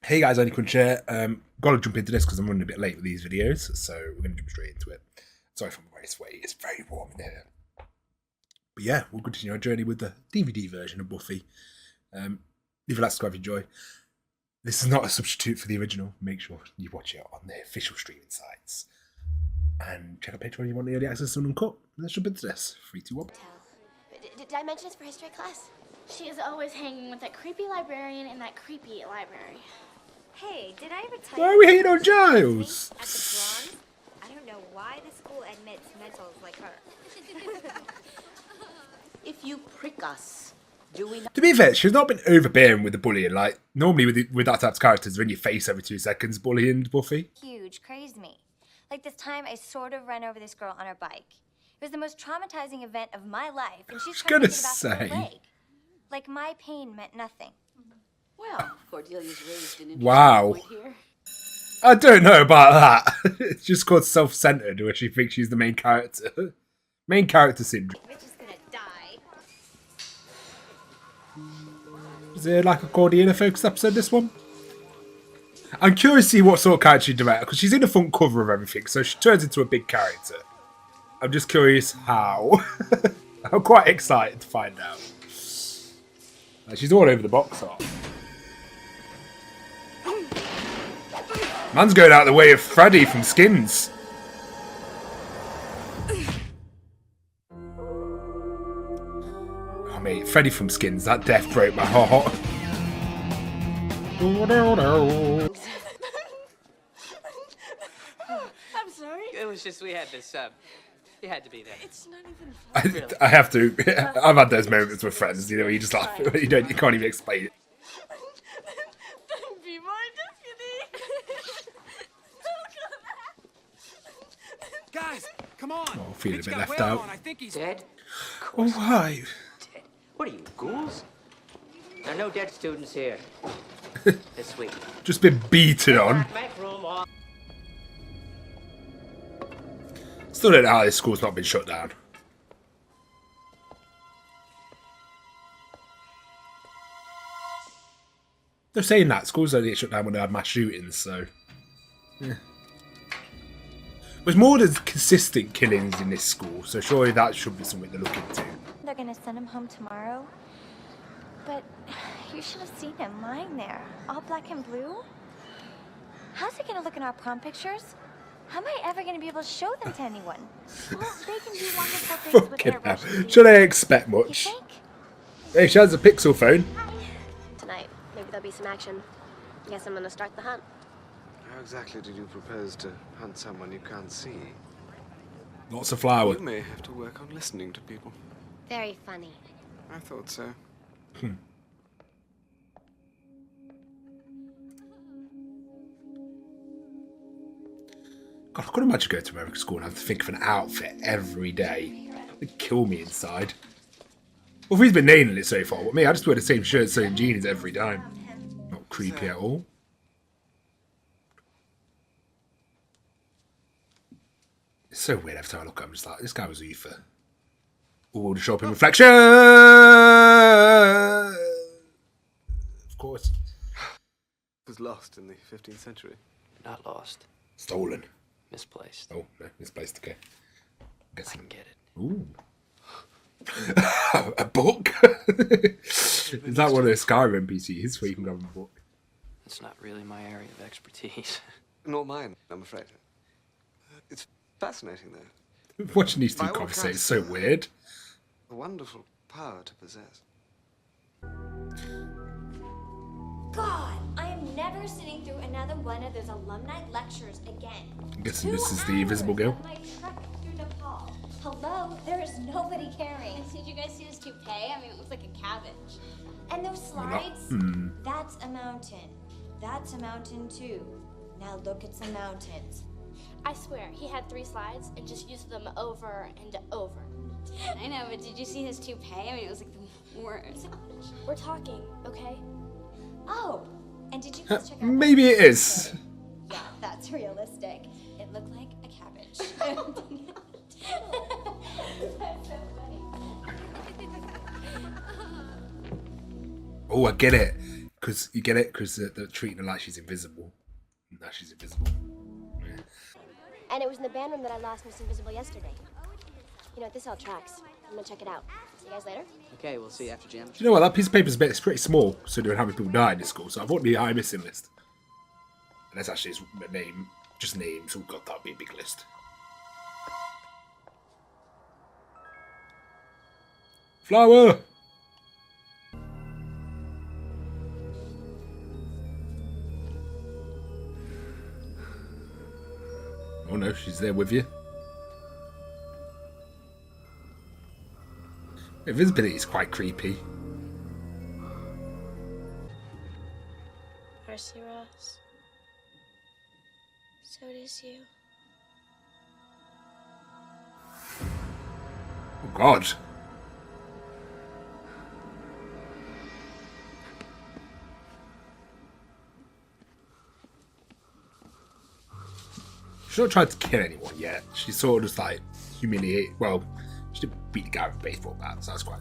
Hey guys, AniCrunch here. Gotta jump into this because I'm running a bit late with these videos, so we're gonna jump straight into it. Sorry if I'm very sweaty, it's very warm in here. But yeah, we'll continue our journey with the DVD version of Buffy. Leave a like, subscribe if you enjoy. This is not a substitute for the original. Make sure you watch it on the official streaming sites. And check out Patreon if you want the early access to Uncut. Let's jump into this. 3, 2, 1. Did I mention this for history class? She is always hanging with that creepy librarian in that creepy library. Hey, did I ever tell Why you? are we hating on Giles? At the Bronze? I don't know why the school admits mentals like her. If you prick us, do we not? To be fair, she's not been overbearing with the bullying. Like, normally with that type of characters, they're in your face every 2 seconds bullying Buffy. Huge, crazed me. Like this time I sort of ran over this girl on her bike. It was the most traumatizing event of my life, and she's trying to make it about her leg. Like my pain meant nothing. Well, Cordelia's raised an interesting Wow. point here. I don't know about that. It's just called self-centered, where she thinks she's the main character. Main character syndrome. We're just gonna die. Is there like a Cordelia focus episode, this one? I'm curious to see what sort of character she'd direct, because she's in the front cover of everything, so she turns into a big character. I'm just curious how. I'm quite excited to find out. Like, she's all over the box art. Man's going out of the way of Freddy from Skins. Oh mate, Freddy from Skins, that death broke my heart. I'm sorry. It was just we had this. You had to be there. It's not even fun. I have to. I've had those moments with friends, you know, where you just laugh. You can't even explain it. Be my deputy. Guys, come on! Oh, feeling a He's bit got left whale out. on. I think he's Dead? Oh, why? Dead. What are you, ghouls? There are no dead students here. This week. Just been beaten on. Make room or... Still don't know how this school's not been shut down. They're saying that schools only get shut down when they have mass shootings, so yeah. There's more than consistent killings in this school, so surely that should be something to look into. They're gonna send him home tomorrow. But you should have seen him lying there, all black and blue. How's he gonna look in our prom pictures? How am I ever gonna be able to show them to anyone? Well, they can do wonderful things with Fucking their hell. Russian Should I expect You much? think? Hey, she has a Pixel phone. Tonight, maybe there'll be some action. Guess I'm gonna start the hunt. How exactly did you propose to hunt someone you can't see? Lots of flowers. You may have to work on listening to people. Very funny. I thought so. God, I couldn't imagine going to American school and having to think of an outfit every day. It'd kill me inside. Well, he's been nailing it so far. With me, I just wear the same shirt, same jeans every time. Not creepy at all. It's so weird every time I look at him. I'm just like, this guy was Uther. Ooh, the shopping reflection! Of course. It was lost in the 15th century. Not lost. Stolen. Misplaced. Oh, no, misplaced, okay. I Guessing. can get it. Ooh. A book? Is that one of those Skyrim PCs where you can grab a book? It's not really my area of expertise. Nor mine, I'm afraid. It's fascinating, though. Watching these two By all conversate is accounts, so weird. A wonderful power to possess. God, I am never sitting through another one of those alumni lectures again. I'm guessing 2 this is the Invisible Girl. hours of my trek through Nepal. Hello, there is nobody caring. Did you guys see his toupee? I mean, it looks like a cabbage. And those slides? Hmm. That's a mountain. That's a mountain too. Now look at some mountains. I swear, he had 3 slides and just used them over and over. I know, but did you see his toupee? I mean, it was like the worst. We're talking, okay? Oh, and did you guys check out? Maybe it is. Yeah, that's realistic. It looked like a cabbage. That's so funny. Oh, I get it. because you get it, because they're treating her like she's invisible. Now she's invisible. Yeah. And it was in the band room that I lost Miss Invisible yesterday. You know what, this all tracks. I'm gonna check it out. See you guys later. Okay, we'll see you after gym. Do you know what? That piece of paper is pretty small, considering how many people died in school. So I've got the high missing list. And that's actually his name, just names. Oh god, that'd be a big list. Flower. Oh no, she's there with you. Invisibility is quite creepy. Mercy Ross. So does you. Oh god. She's not tried to kill anyone yet. She's sort of just like humiliate. Well, she did beat the guy with a baseball bat, so that's quite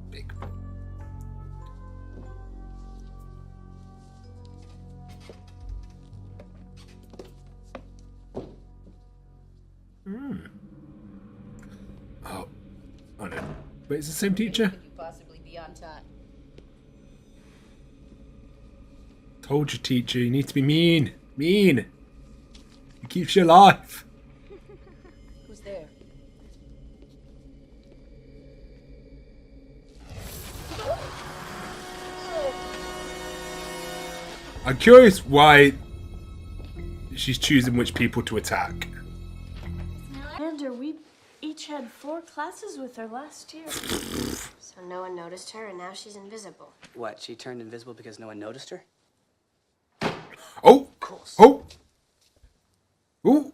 big. Oh no. But it's the same teacher? Could you possibly be on time? Told you, teacher, you need to be mean. Mean. It keeps you alive. Who's there? I'm curious why she's choosing which people to attack. Commander, we each had 4 classes with her last year. So no one noticed her, and now she's invisible. What, she turned invisible because no one noticed her? Oh! Oh! Oh!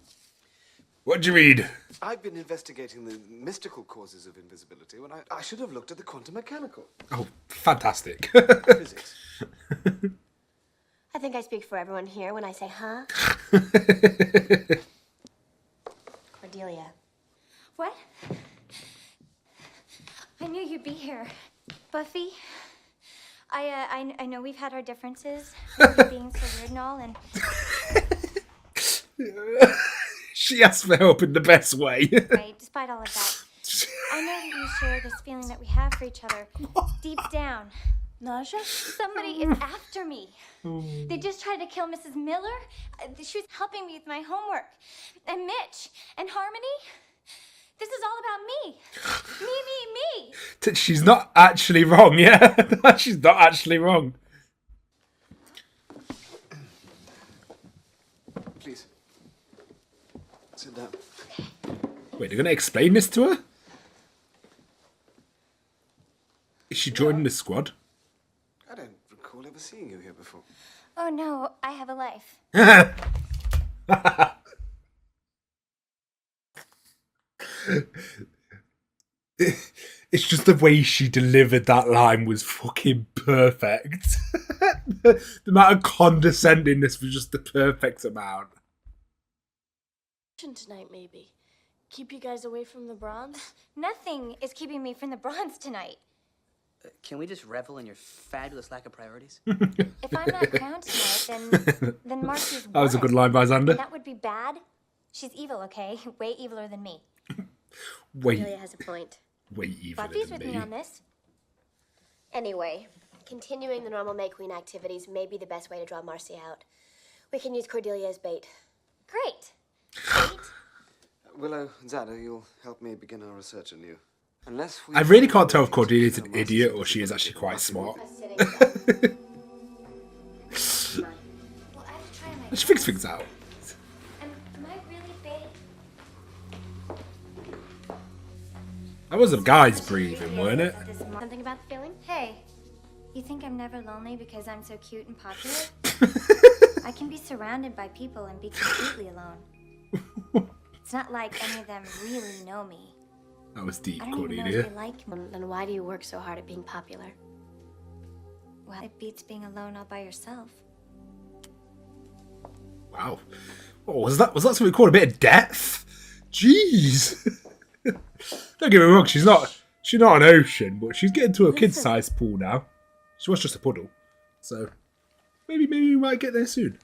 What'd you read? I've been investigating the mystical causes of invisibility when I should have looked at the quantum mechanical. Oh, fantastic. Physics. I think I speak for everyone here when I say, huh? Cordelia. What? I knew you'd be here. Buffy, I know we've had our differences, with you being so weird and all, and She asked for help in the best way. right, despite all of that, I know that you share this feeling that we have for each other deep down. Nausea? Somebody is after me. They just tried to kill Mrs. Miller. She was helping me with my homework. And Mitch and Harmony. This is all about me. Me. She's not actually wrong, yeah? She's not actually wrong. Please. Sit down. Wait, they're going to explain this to her? Is she joining the squad? I don't recall ever seeing you here before. Oh no, I have a life. It's just the way she delivered that line was fucking perfect. The amount of condescendingness was just the perfect amount. Tonight, maybe. Keep you guys away from the bronze? Nothing is keeping me from the bronze tonight. Can we just revel in your fabulous lack of priorities? If I'm not crowned tonight, then Marcy's That was a won. good line by Xander. And that would be bad. She's evil, okay? Way eviler than me. Wait, Cordelia has a point. way evil Buffy's than with me on this. Anyway, continuing the normal May Queen activities may be the best way to draw Marcy out. We can use Cordelia as bait. Great. Willow, Zada, you'll help me begin our research anew. Unless we I really can't tell if Cordelia's an idiot or she is actually quite smart. Well, I have to try my She figures things out. Am I really bait? That was some guys breathing, weren't it? Something about the feeling? Hey, you think I'm never lonely because I'm so cute and popular? I can be surrounded by people and be completely alone. It's not like any of them really know me. That was deep, I don't even know if Cordelia. they like me. Then why do you work so hard at being popular? Well, it beats being alone all by yourself. Wow. Oh, was that something called a bit of depth? Jeez. Don't get me wrong, she's not an ocean, but she's getting to a kid-sized pool now. She was just a puddle. So, Maybe we might get there soon.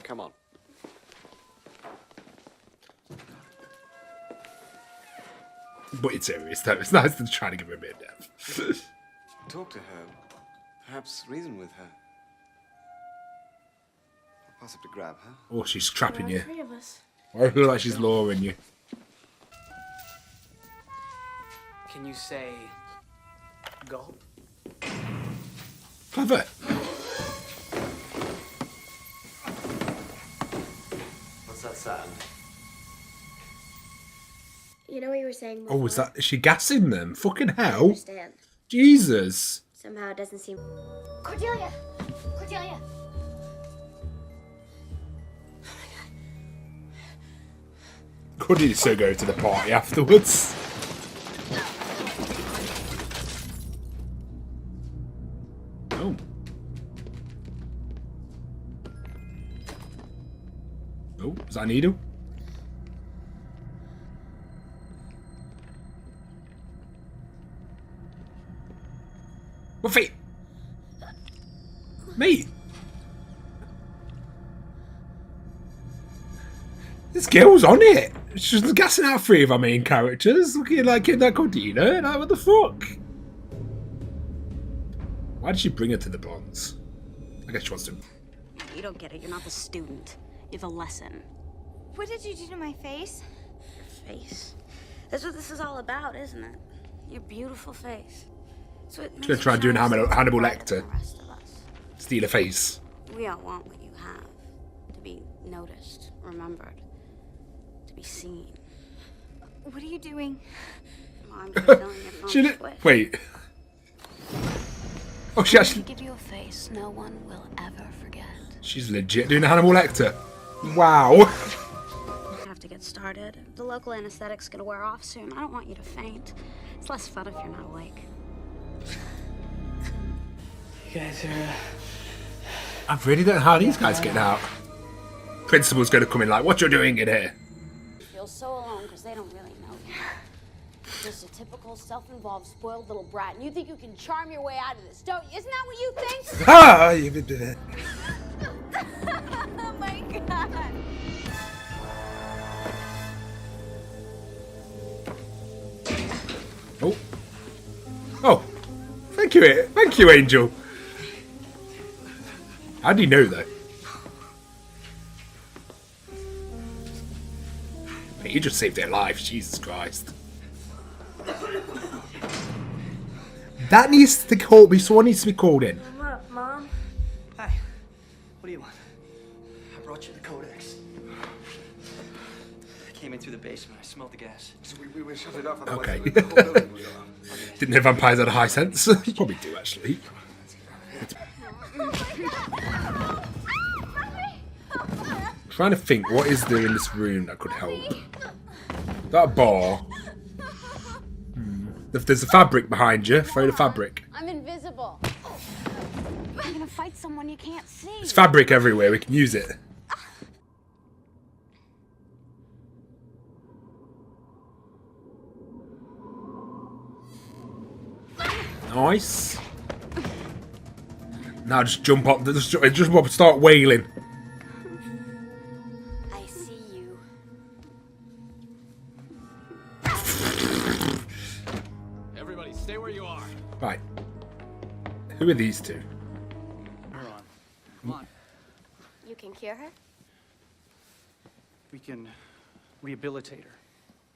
Come on. But it's serious though. It's nice to try to give her a bit of depth. Talk to her. Perhaps reason with her. Possibly grab her. Oh, she's trapping you. 3 of us. I feel like she's luring you. Can you say gulp? Clever. What's that sound? You know what you were saying before? Oh, is she gassing them? Fucking I hell. understand. Jesus. Somehow it doesn't seem... Cordelia! Cordelia! Could he so go to the party afterwards? Oh. Oh, is that a needle? Buffy! Mate! This girl's on it! She's gassing out 3 of our main characters, looking like that Cordina. Like, what the fuck? Why did she bring her to the bonds? I guess she wants to. You don't get it. You're not the student. You have a lesson. What did you do to my face? Your face. That's what this is all about, isn't it? Your beautiful face. So it She's gonna try doing Hannibal Lecter. The rest of us. Steal a face. We all want what you have. To be noticed, remembered, to be seen. What are you doing? I'm just filling your phone She did. with. Wait. Oh, she actually. Give you a face no one will ever forget. She's legit doing a Hannibal Lecter. Wow. I have to get started. The local anesthetic's gonna wear off soon. I don't want you to faint. It's less fun if you're not awake. You guys are, I really don't know how these guys get out. Principal's gonna come in like, what you're doing in here? You feel so alone because they don't really know you. Just a typical self-involved, spoiled little brat, and you think you can charm your way out of this, don't you? Isn't that what you think? Ah, you did it. Oh my god. Oh. Oh. Thank you, Angel. How do you know though? Mate, you just saved their lives, Jesus Christ. That needs to call me. Someone needs to be called in. Come up, Mom. Hi. What do you want? I brought you the codex. I came in through the basement. I smelled the gas. So we shut it off. Otherwise Okay. the whole building will go up. Didn't know vampires had a high sense. You probably do actually. Trying to think, what is there in this room that could help? That bar. If there's a fabric behind you, throw the fabric. I'm invisible. You're gonna fight someone you can't see. There's fabric everywhere, we can use it. Nice. Now just jump up, just jump up and start wailing. I see you. Everybody, stay where you are. Right. Who are these two? We're on. Come on. You can cure her? We can rehabilitate her.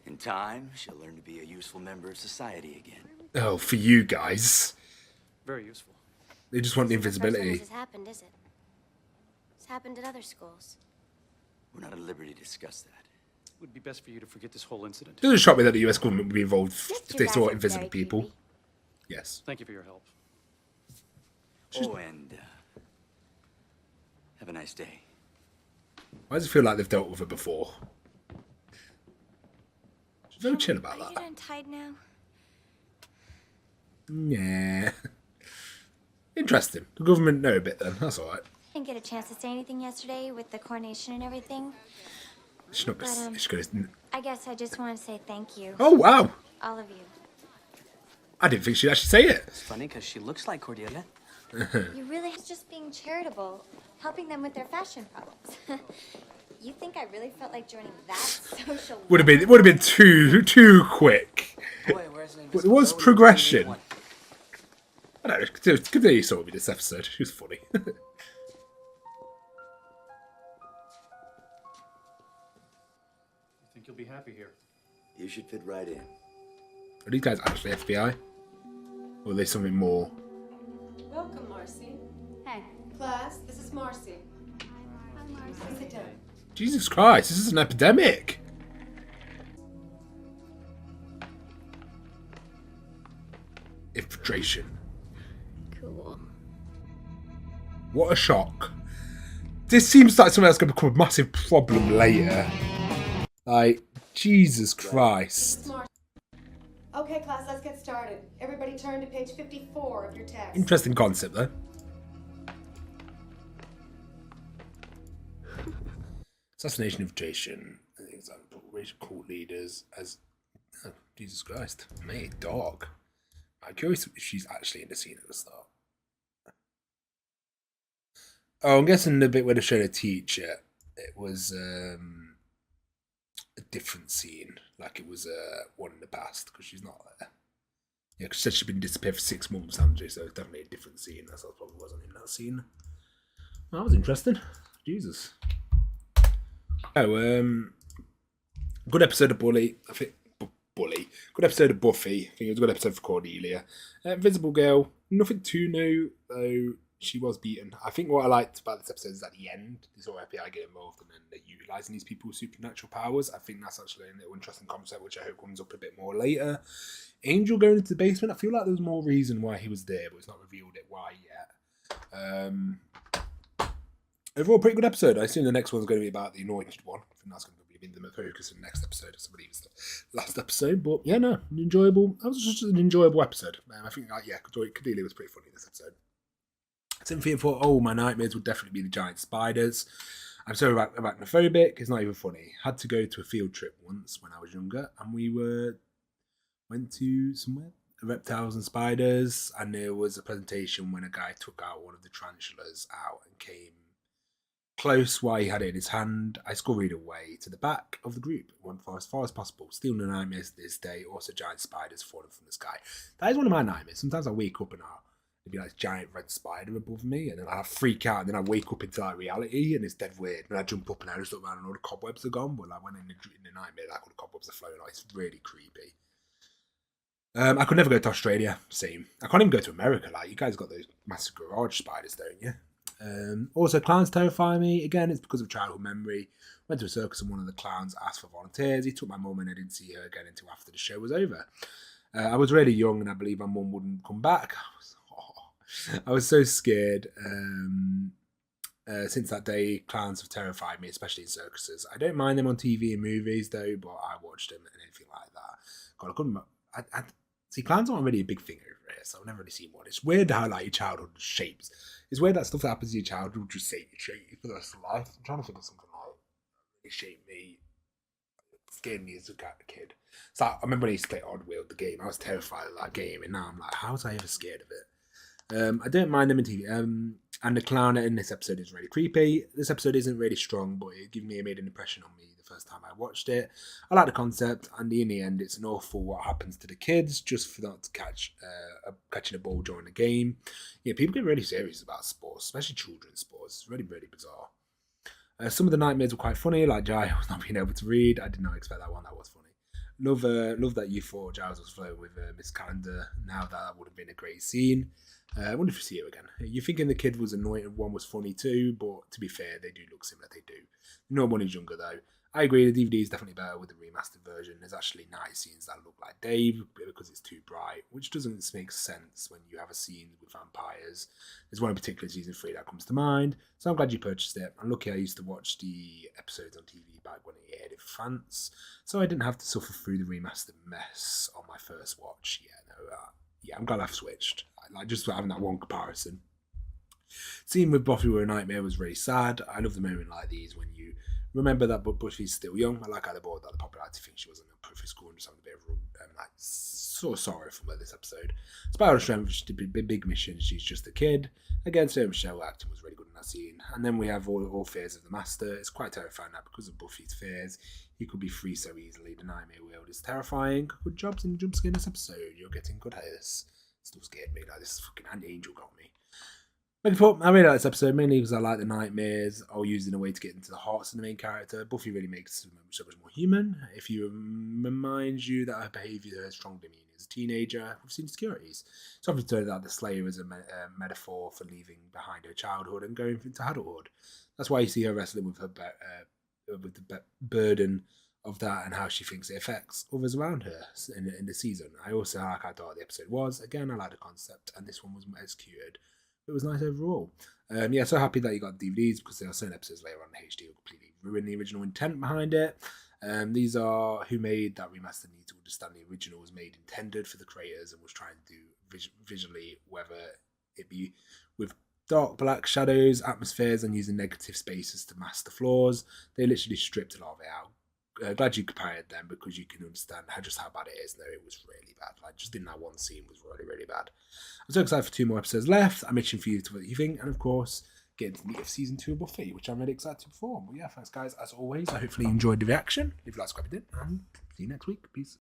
In time, she'll learn to be a useful member of society again. Oh, for you guys. Very useful. They just want the This isn't the first time invisibility. this has happened, is it? It's happened at other schools. We're not at liberty to discuss that. It would be best for you to forget this whole incident. It doesn't shock me that the US government would be involved if they You saw guys are invisible very people. creepy. Yes. Thank you for your help. Oh, and have a nice day. Why does it feel like they've dealt with it before? She's very chill about Are you that. untied now? Yeah. Interesting. The government know a bit then. That's alright. Didn't get a chance to say anything yesterday with the coronation and everything. She's not gonna, she's gonna... I guess I just want to say thank you. Oh, wow. All of you. I didn't think she'd actually say it. It's funny because she looks like Cordelia. You really just being charitable, helping them with their fashion problems. You think I really felt like joining that social? Would have been too quick. Boy, where's an But there was progression. I don't know. Continue saw me this episode. She was funny. I think you'll be happy here. You should fit right in. Are these guys actually FBI? Or are they something more? Welcome, Marcy. Hey. Class, this is Marcy. Hi, Marcy. Sit down. Jesus Christ, this is an epidemic. Infiltration. Cool. What a shock. This seems like something that's going to become a massive problem later. Like, Jesus Christ. Okay, class, let's get started. Everybody turn to page 54 of your text. Interesting concept, though. Assassination, infiltration, example, racial cult leaders as... Oh, Jesus Christ. Mate, dog. I'm curious if she's actually in the scene at the start. Oh, I'm guessing the bit where they showed a teacher, it was a different scene. Like it was one in the past, because she's not there. Yeah, because she said she'd been disappeared for 6 months, hasn't she? So it's definitely a different scene. That's what probably wasn't in that scene. Well, that was interesting. Jesus. Oh, good episode of Bully. I think Bully. Good episode of Buffy. I think it was a good episode for Cordelia. Invisible Girl. Nothing too new, though. She was beaten. I think what I liked about this episode is at the end, this whole FBI get involved and then they're utilising these people with supernatural powers. I think that's actually a little interesting concept, which I hope comes up a bit more later. Angel going into the basement, I feel like there's more reason why he was there, but it's not revealed it why yet. Overall, pretty good episode. I assume the next one's going to be about the anointed one. I think that's going to be the focus in the next episode. I believe it's the last episode, but yeah, no, enjoyable. That was just an enjoyable episode. I think, Cordelia was pretty funny in this episode. Cynthia thought, oh, my nightmares would definitely be the giant spiders. I'm so arachnophobic, it's not even funny. Had to go to a field trip once when I was younger, and we went to somewhere, reptiles and spiders, and there was a presentation when a guy took out one of the tarantulas out and came close while he had it in his hand. I scurried away to the back of the group, went for as far as possible. Still no nightmares this day, also giant spiders falling from the sky. That is one of my nightmares. Sometimes I wake up and there'd be like this giant red spider above me, and then I freak out, and then I wake up into like reality, and it's dead weird. And I jump up and I just look around, and all the cobwebs are gone. But like when in the nightmare, like all the cobwebs are floating out. It's really creepy. I could never go to Australia. Same. I can't even go to America. Like you guys got those massive garage spiders, don't you? Also, clowns terrify me. Again, it's because of childhood memory. Went to a circus and one of the clowns asked for volunteers. He took my mum and I didn't see her again until after the show was over. I was really young and I believe my mum wouldn't come back. I was so scared. Since that day, clowns have terrified me, especially in circuses. I don't mind them on TV and movies though, but I watched them and anything like that. God, I couldn't. See, clowns aren't really a big thing over here, so I've never really seen one. It's weird how like your childhood shapes. It's weird that stuff that happens in your childhood just shape you for the rest of life. I'm trying to think of something like really shaped me, scared me as a kid. So I remember when I used to play Oddworld, the game. I was terrified of that game, and now I'm like, how was I ever scared of it? I don't mind them in TV. And the clown in this episode is really creepy. This episode isn't really strong, but it made an impression on me the first time I watched it. I like the concept, and in the end, it's an awful what happens to the kids just for not to catching a ball during the game. Yeah, people get really serious about sports, especially children's sports. It's really, really bizarre. Some of the nightmares were quite funny, like Giles not being able to read. I did not expect that one. That was funny. Love that you thought Giles was flowing with Miss Calendar. Now that would have been a great scene. I wonder if you see it again. You're thinking the kid was anointed one was funny too, but to be fair, they do look similar. They do. No one is younger though. I agree, the DVD is definitely better with the remastered version. There's actually nice scenes that look like Dave because it's too bright, which doesn't make sense when you have a scene with vampires. There's one in particular, season 3, that comes to mind. So I'm glad you purchased it. I'm lucky I used to watch the episodes on TV back when it aired in France, so I didn't have to suffer through the remastered mess on my first watch. Yeah, I'm glad I've switched. Like just having that one comparison. Scene with Buffy were a nightmare was really sad. I love the moment like these when you Remember that Buffy's still young. I like how they brought that the popularity thing. She wasn't a perfect school and just having a bit of sort of sorrow from her this episode. Despite her strength, she did a big mission. She's just a kid. Again, Sarah Michelle acting was really good in that scene. And then we have all fears of the Master. It's quite terrifying that because of Buffy's fears, he could be free so easily. The nightmare world is terrifying. Good jobs in the jump scare this episode. You're getting good at this. Still scared me. Like, this fucking anti-angel got me. I really like this episode, mainly because I like the nightmares, all used in a way to get into the hearts of the main character. Buffy really makes her so much more human. If you reminds you that her behaviour, her strong demeanour as a teenager, with insecurities. It's often turned out the Slayer is a metaphor for leaving behind her childhood and going into adulthood. That's why you see her wrestling with her with the burden of that and how she thinks it affects others around her in the season. I also like how dark the episode was. Again, I like the concept, and this one was executed. It was nice overall. So happy that you got DVDs because there are certain episodes later on in HD who completely ruin the original intent behind it. These are who made that remaster need to understand the original was made intended for the creators and was trying to do visually, whether it be with dark black shadows, atmospheres, and using negative spaces to mask the flaws. They literally stripped a lot of it out. Glad you compared them because you can understand how bad it is. No, it was really bad. Like, just in that one scene was really, really bad. I'm so excited for 2 more episodes left. I'm itching for you to what you think, and of course, getting to the meat of season 2 of Buffy, which I'm really excited to perform. But yeah, thanks guys. As always, I hopefully you enjoyed the reaction. Leave a like, subscribe if you did, and see you next week. Peace.